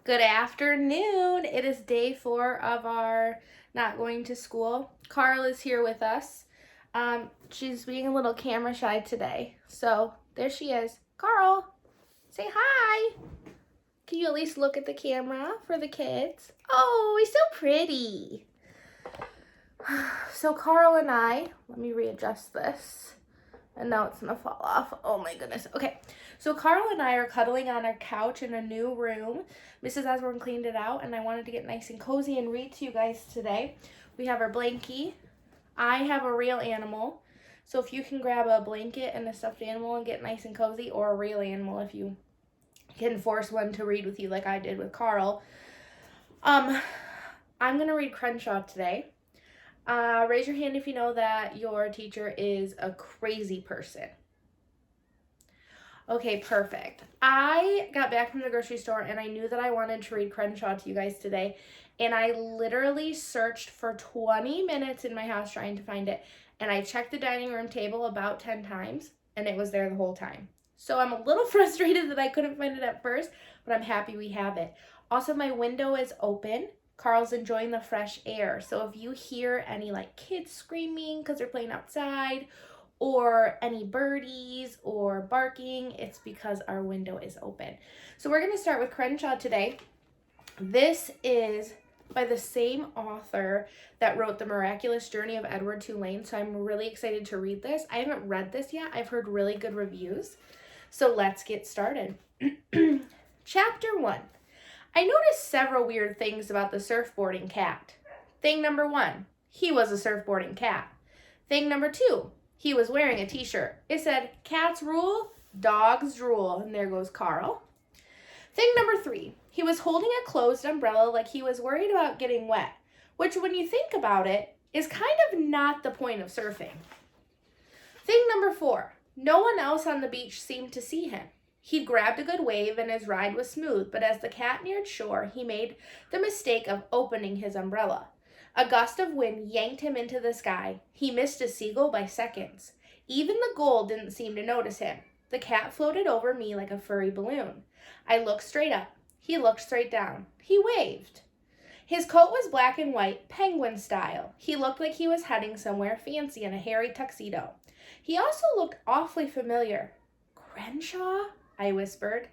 Good afternoon. It is day 4 of our not going to school. Carl is here with us. She's being a little camera shy today. So there she is. Carl, say hi. Can you at least look at the camera for the kids? Oh, he's so pretty. So Carl and I, let me readjust this. And now it's gonna fall off. Oh my goodness. Okay, so Carl and I are cuddling on our couch in a new room. Mrs. Osborne cleaned it out, and I wanted to get nice and cozy and read to you guys today. We have our blankie. I have a real animal. So if you can grab a blanket and a stuffed animal and get nice and cozy, or a real animal if you can force one to read with you like I did with Carl. I'm gonna read Crenshaw today. Raise your hand if you know that your teacher is a crazy person. Okay, perfect. I got back from the grocery store and I knew that I wanted to read Crenshaw to you guys today. And I literally searched for 20 minutes in my house trying to find it. And I checked the dining room table about 10 times and it was there the whole time. So I'm a little frustrated that I couldn't find it at first, but I'm happy we have it. Also, my window is open. Carl's enjoying the fresh air. So if you hear any like kids screaming because they're playing outside or any birdies or barking, it's because our window is open. So we're going to start with Crenshaw today. This is by the same author that wrote The Miraculous Journey of Edward Tulane. So I'm really excited to read this. I haven't read this yet. I've heard really good reviews. So let's get started. Chapter 1. I noticed several weird things about the surfboarding cat. Thing number 1, he was a surfboarding cat. Thing number 2, he was wearing a t-shirt. It said, cats rule, dogs drool. And there goes Carl. Thing number 3, he was holding a closed umbrella like he was worried about getting wet, which when you think about it, is kind of not the point of surfing. Thing number 4, no one else on the beach seemed to see him. He grabbed a good wave and his ride was smooth, but as the cat neared shore, he made the mistake of opening his umbrella. A gust of wind yanked him into the sky. He missed a seagull by seconds. Even the gull didn't seem to notice him. The cat floated over me like a furry balloon. I looked straight up. He looked straight down. He waved. His coat was black and white, penguin style. He looked like he was heading somewhere fancy in a hairy tuxedo. He also looked awfully familiar. Crenshaw? I whispered.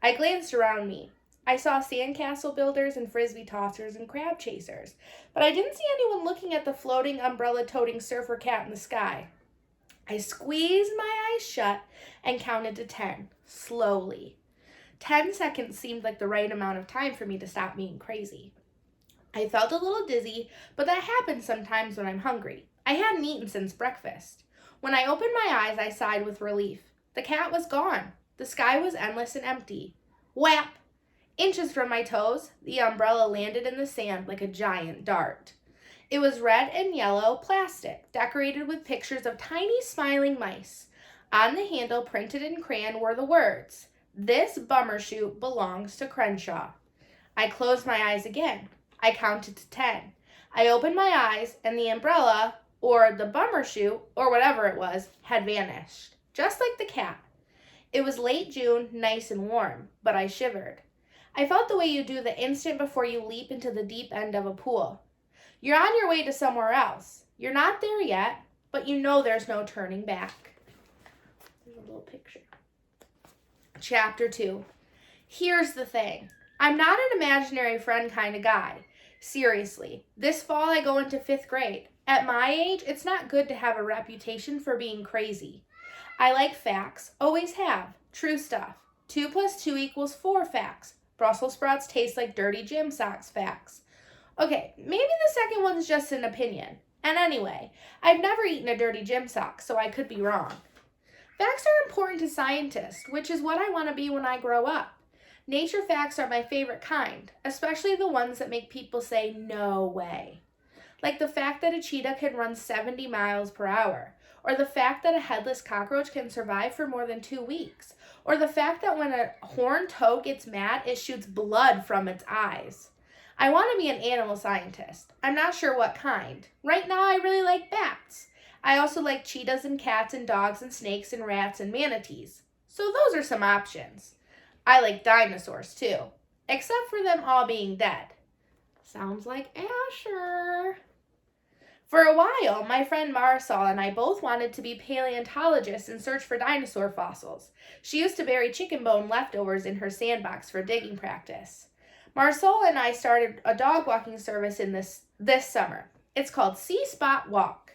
I glanced around me. I saw sandcastle builders and frisbee tossers and crab chasers, but I didn't see anyone looking at the floating umbrella-toting surfer cat in the sky. I squeezed my eyes shut and counted to 10, slowly. 10 seconds seemed like the right amount of time for me to stop being crazy. I felt a little dizzy, but that happens sometimes when I'm hungry. I hadn't eaten since breakfast. When I opened my eyes, I sighed with relief. The cat was gone. The sky was endless and empty. Whap! Inches from my toes, the umbrella landed in the sand like a giant dart. It was red and yellow plastic, decorated with pictures of tiny smiling mice. On the handle, printed in crayon, were the words, "This bummershoot belongs to Crenshaw." I closed my eyes again. I counted to 10. I opened my eyes, and the umbrella, or the bummershoot, or whatever it was, had vanished, just like the cat. It was late June, nice and warm, but I shivered. I felt the way you do the instant before you leap into the deep end of a pool. You're on your way to somewhere else. You're not there yet, but you know there's no turning back. There's a little picture. Chapter 2. Here's the thing. I'm not an imaginary friend kind of guy. Seriously, this fall I go into 5th grade. At my age, it's not good to have a reputation for being crazy. I like facts, always have, true stuff. 2 + 2 = 4 facts. Brussels sprouts taste like dirty gym socks facts. Okay, maybe the second one's just an opinion. And anyway, I've never eaten a dirty gym sock, so I could be wrong. Facts are important to scientists, which is what I want to be when I grow up. Nature facts are my favorite kind, especially the ones that make people say, no way. Like the fact that a cheetah can run 70 miles per hour. Or the fact that a headless cockroach can survive for more than 2 weeks. Or the fact that when a horned toad gets mad, it shoots blood from its eyes. I want to be an animal scientist. I'm not sure what kind. Right now I really like bats. I also like cheetahs and cats and dogs and snakes and rats and manatees. So those are some options. I like dinosaurs too. except for them all being dead. Sounds like Asher. For a while, my friend Marisol and I both wanted to be paleontologists and search for dinosaur fossils. She used to bury chicken bone leftovers in her sandbox for digging practice. Marisol and I started a dog walking service in this summer. It's called See Spot Walk.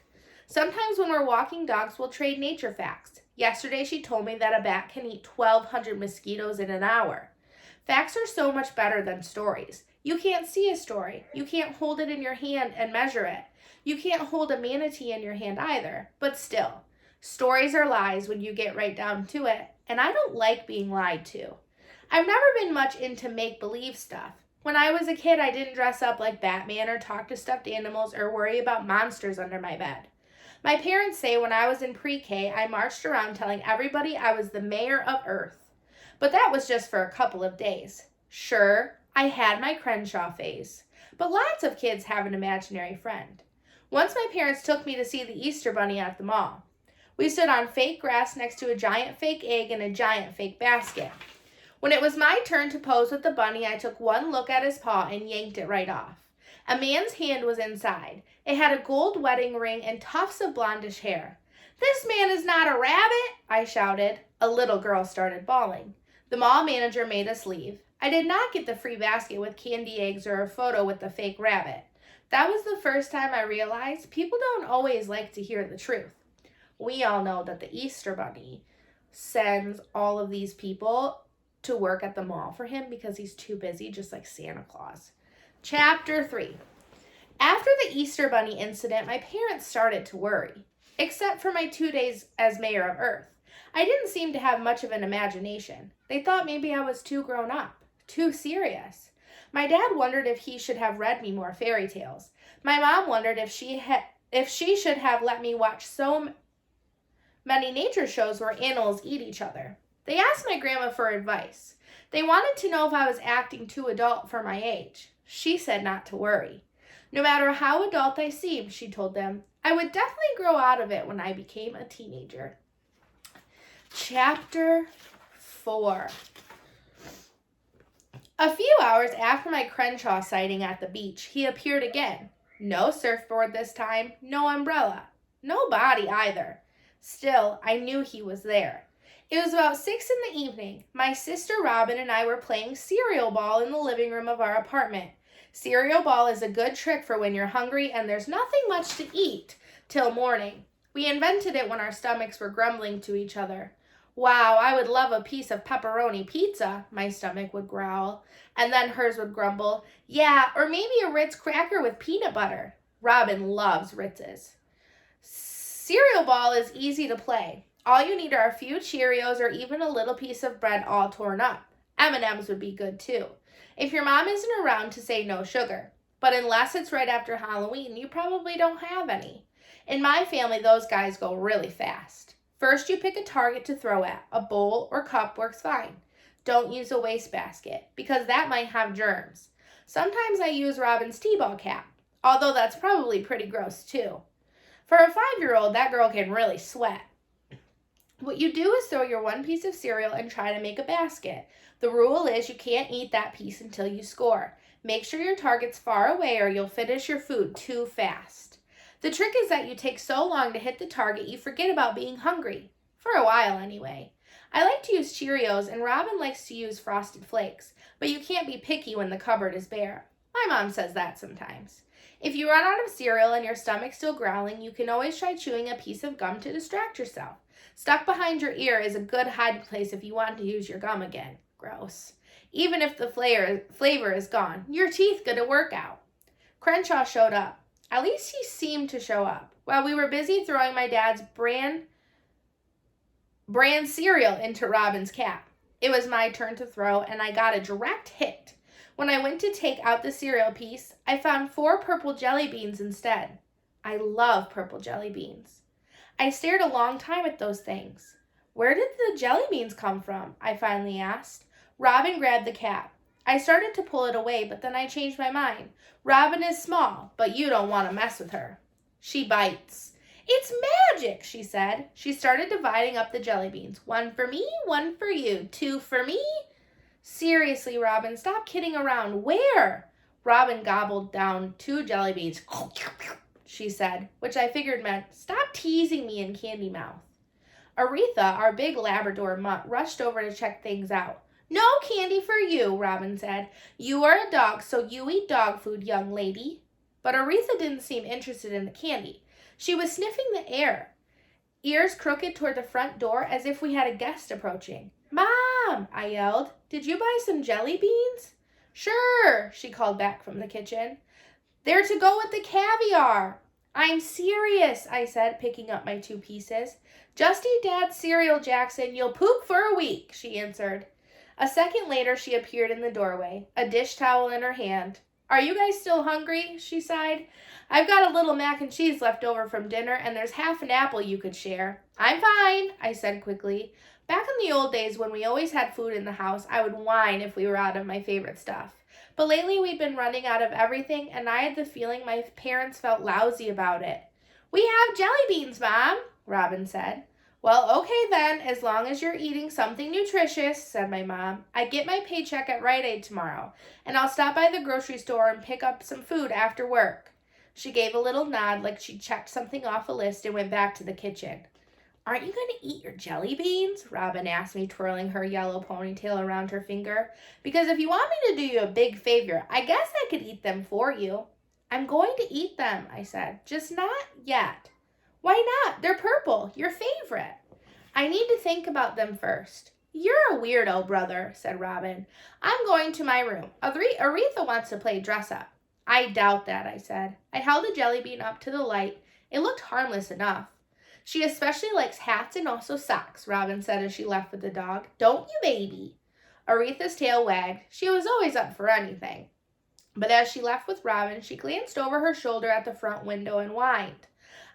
Sometimes when we're walking dogs, we'll trade nature facts. Yesterday, she told me that a bat can eat 1,200 mosquitoes in an hour. Facts are so much better than stories. You can't see a story. You can't hold it in your hand and measure it. You can't hold a manatee in your hand either, but still, stories are lies when you get right down to it, and I don't like being lied to. I've never been much into make-believe stuff. When I was a kid, I didn't dress up like Batman or talk to stuffed animals or worry about monsters under my bed. My parents say when I was in pre-K, I marched around telling everybody I was the mayor of Earth. But that was just for a couple of days. Sure, I had my Crenshaw phase, but lots of kids have an imaginary friend. Once my parents took me to see the Easter Bunny at the mall. We stood on fake grass next to a giant fake egg and a giant fake basket. When it was my turn to pose with the bunny, I took one look at his paw and yanked it right off. A man's hand was inside. It had a gold wedding ring and tufts of blondish hair. "This man is not a rabbit," I shouted. A little girl started bawling. The mall manager made us leave. I did not get the free basket with candy eggs or a photo with the fake rabbit. That was the first time I realized people don't always like to hear the truth. We all know that the Easter Bunny sends all of these people to work at the mall for him because he's too busy, just like Santa Claus. Chapter 3. After the Easter Bunny incident, my parents started to worry. Except for my 2 days as mayor of Earth. I didn't seem to have much of an imagination. They thought maybe I was too grown up, too serious. My dad wondered if he should have read me more fairy tales. My mom wondered if she should have let me watch so many nature shows where animals eat each other. They asked my grandma for advice. They wanted to know if I was acting too adult for my age. She said not to worry. No matter how adult I seemed, she told them, I would definitely grow out of it when I became a teenager. Chapter 4. A few hours after my Crenshaw sighting at the beach, he appeared again. No surfboard this time, no umbrella, no body either. Still, I knew he was there. It was about 6 in the evening. My sister Robin and I were playing cereal ball in the living room of our apartment. Cereal ball is a good trick for when you're hungry and there's nothing much to eat till morning. We invented it when our stomachs were grumbling to each other. Wow, I would love a piece of pepperoni pizza, my stomach would growl. And then hers would grumble, yeah, or maybe a Ritz cracker with peanut butter. Robin loves Ritzes. Cereal ball is easy to play. All you need are a few Cheerios or even a little piece of bread all torn up. M&Ms would be good too. If your mom isn't around to say no sugar. But unless it's right after Halloween, you probably don't have any. In my family, those guys go really fast. First, you pick a target to throw at. A bowl or cup works fine. Don't use a wastebasket, because that might have germs. Sometimes I use Robin's T-ball cap, although that's probably pretty gross too. For a 5-year-old, that girl can really sweat. What you do is throw your one piece of cereal and try to make a basket. The rule is you can't eat that piece until you score. Make sure your target's far away or you'll finish your food too fast. The trick is that you take so long to hit the target you forget about being hungry. For a while anyway. I like to use Cheerios and Robin likes to use Frosted Flakes, but you can't be picky when the cupboard is bare. My mom says that sometimes. If you run out of cereal and your stomach's still growling, you can always try chewing a piece of gum to distract yourself. Stuck behind your ear is a good hiding place if you want to use your gum again. Gross. Even if the flavor is gone, your teeth get a workout. Crenshaw showed up. At least he seemed to show up. While we were busy throwing my dad's brand cereal into Robin's cap. It was my turn to throw, and I got a direct hit. When I went to take out the cereal piece, I found 4 purple jelly beans instead. I love purple jelly beans. I stared a long time at those things. Where did the jelly beans come from? I finally asked. Robin grabbed the cap. I started to pull it away, but then I changed my mind. Robin is small, but you don't want to mess with her. She bites. It's magic, she said. She started dividing up the jelly beans. 1 for me, 1 for you, 2 for me. Seriously, Robin, stop kidding around. Where? Robin gobbled down 2 jelly beans, she said, which I figured meant, stop teasing me in candy mouth. Aretha, our big Labrador mutt, rushed over to check things out. No candy for you, Robin said. You are a dog, so you eat dog food, young lady. But Aretha didn't seem interested in the candy. She was sniffing the air, ears crooked toward the front door as if we had a guest approaching. Mom, I yelled. Did you buy some jelly beans? Sure, she called back from the kitchen. They're to go with the caviar. I'm serious, I said, picking up my 2 pieces. Just eat Dad's cereal, Jackson. You'll poop for a week, she answered. A second later, she appeared in the doorway, a dish towel in her hand. Are you guys still hungry? She sighed. I've got a little mac and cheese left over from dinner, and there's half an apple you could share. I'm fine, I said quickly. Back in the old days when we always had food in the house, I would whine if we were out of my favorite stuff. But lately we'd been running out of everything, and I had the feeling my parents felt lousy about it. We have jelly beans, Mom, Robin said. Well, okay then, as long as you're eating something nutritious, said my mom. I get my paycheck at Rite Aid tomorrow, and I'll stop by the grocery store and pick up some food after work. She gave a little nod like she'd checked something off a list and went back to the kitchen. Aren't you going to eat your jelly beans? Robin asked me, twirling her yellow ponytail around her finger. Because if you want me to do you a big favor, I guess I could eat them for you. I'm going to eat them, I said, just not yet. Why not? They're purple, your favorite. I need to think about them first. You're a weirdo, brother, said Robin. I'm going to my room. Aretha wants to play dress up. I doubt that, I said. I held the jelly bean up to the light. It looked harmless enough. She especially likes hats and also socks, Robin said as she left with the dog. Don't you, baby? Aretha's tail wagged. She was always up for anything. But as she left with Robin, she glanced over her shoulder at the front window and whined.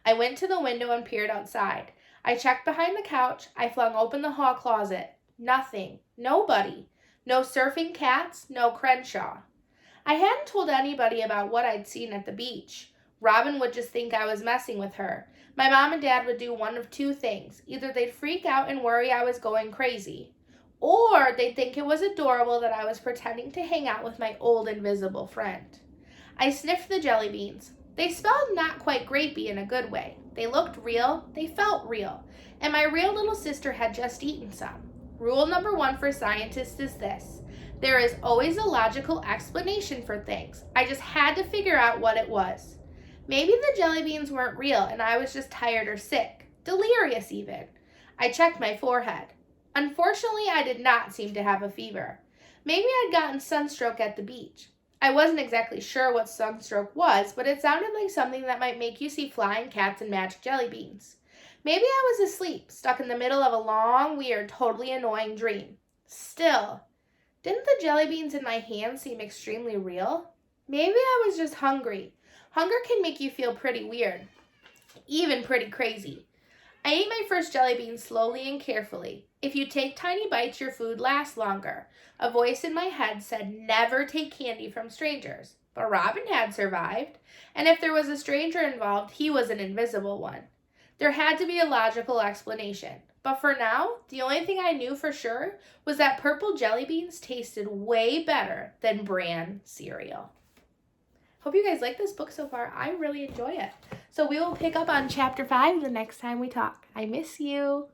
I went to the window and peered outside. I checked behind the couch. I flung open the hall closet. Nothing. Nobody. No surfing cats. No Crenshaw. I hadn't told anybody about what I'd seen at the beach. Robin would just think I was messing with her. My mom and dad would do one of 2 things. Either they'd freak out and worry I was going crazy, or they'd think it was adorable that I was pretending to hang out with my old invisible friend. I sniffed the jelly beans. They smelled not quite grapey in a good way. They looked real, they felt real, and my real little sister had just eaten some. Rule number 1 for scientists is this: there is always a logical explanation for things. I just had to figure out what it was. Maybe the jelly beans weren't real and I was just tired or sick, delirious even. I checked my forehead. Unfortunately, I did not seem to have a fever. Maybe I'd gotten sunstroke at the beach. I wasn't exactly sure what sunstroke was, but it sounded like something that might make you see flying cats and magic jelly beans. Maybe I was asleep, stuck in the middle of a long, weird, totally annoying dream. Still, didn't the jelly beans in my hand seem extremely real? Maybe I was just hungry. Hunger can make you feel pretty weird, even pretty crazy. I ate my first jelly bean slowly and carefully. If you take tiny bites, your food lasts longer. A voice in my head said never take candy from strangers. But Robin had survived, and if there was a stranger involved, he was an invisible one. There had to be a logical explanation. But for now, the only thing I knew for sure was that purple jelly beans tasted way better than bran cereal. Hope you guys like this book so far. I really enjoy it. So we will pick up on chapter 5 the next time we talk. I miss you.